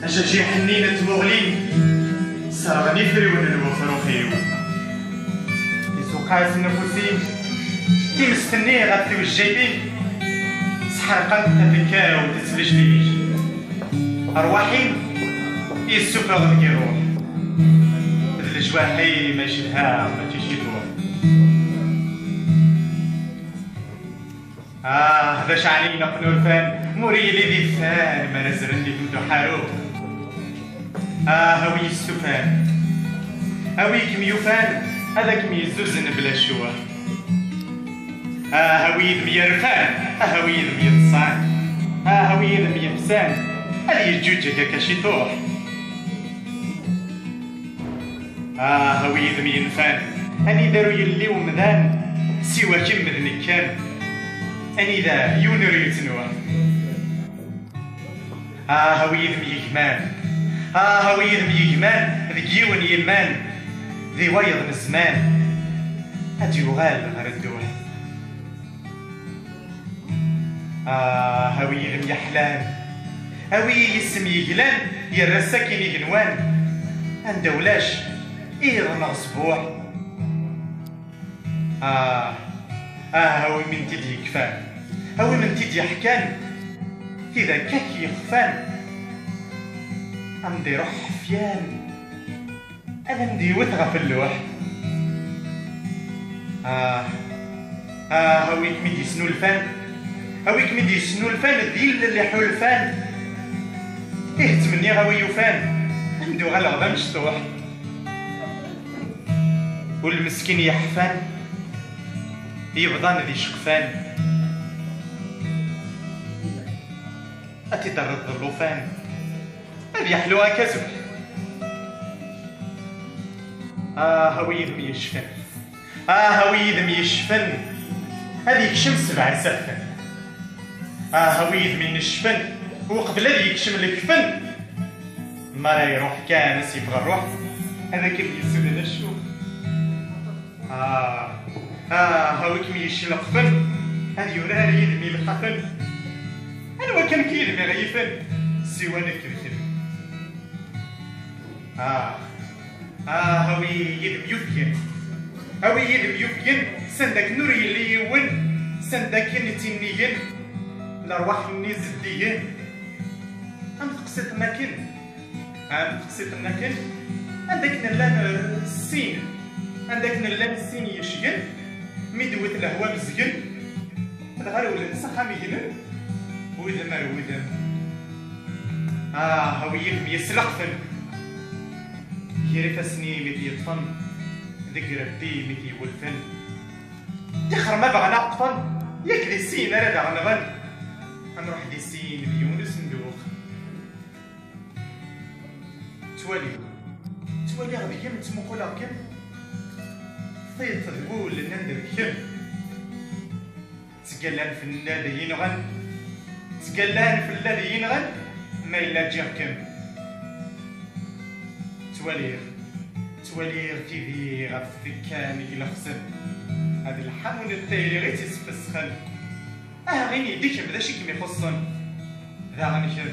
أجاجي حنينة مغلين صرغني فريون الوفر خيو يسوقات نفوسي كي مستني غاتي والجايبين سحرقات تفكا وتسلج ليش أرواحي يسوق ديك الروح هاد الجواحي ما يشدها ما تيجي تروح باش علينا قنور فان موري لي دي فان ما نزرني بنتو حاروق هاوي السفان هاوي كميوفان هذاك ميزوزن بلا شوا هاوي دم يرفان هاوي دم يتصان هاوي دم يفسان هذي الجوجة كاشي طوح هاوي دم ينفان اني دارو يلي ومذان سوا كم مذنك كان اني ذا يونر يتنوى هاوي دم يجمان هاوي دم يجمان ذك يون يمان ذي ويض من الزمان هاد يغال غير الدوح هاوي دم يحلان هاوي يسم يجلان يرساكين يجنوان اندولاش إيضا أسبوع هاوي من تيدي كفان هاوي من تيدي حكان كذا كاكي خفان عندي روح حفيان أنا عندي وثغة في اللوح هاويك ميدي سنو الفان هاويك ميدي سنو الفان ديال اللي حولفان إيه تمني غاوي يوفان عندو غالغدا مشطوح والمسكين يحفان يبضان ذي شقفان أتدرد الظلوفان هذي حلوها كزب هاوي دم يشفن هاوي دم يشفن هذيك شمس بعد سفن هاوي دم ينشفن وقبل هذي يكشم الكفن ما راه يروح كانس يبغى الروح هذاك اللي يسود على الشوف هاويك ميشلق فن هذي وراه يدمي القفن أنا كان كيدمي غيفن سوانا كذب هاوي يدم يفين هاوي يدم يفين سندك نوري اللي يون سندك نتنيين الأرواح النزديين أم تقصد ماكن عندك نلان السين عندك نلان السين يشجن ميدوت الهوا مزجن هذا غير ولا نسخة ميجنن وذا ما وذا هاويهم يسلقفن يريف سني متي يطفن ذك ربي متي يولفن تخر ما بغى نقطن ياك دي السين انا دا غنغن غنروح دي السين بيونس ندوخ توالي غادي كم تموقول كم طيب تقول لنا ندير كم تقلان في النادي ينغن تقلان في الذي ينغن ما إلا تجيغ كم تواليغ تيدي غاف الذكان إلى خسن هاد الحمون التايري غي تسفسخن غيني يديك بدا شي كمي خصن ذا غنكر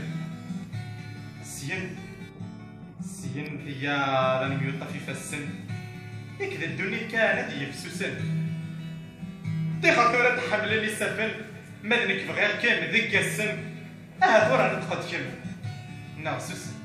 سين فيا راني ميوطا في فالسن هكذا الدنيا كانت يفسوسن دي خاطر تحمل لي سفن مدنك بغير كام ذيك السن ثورة نتقد كم ناقصوسن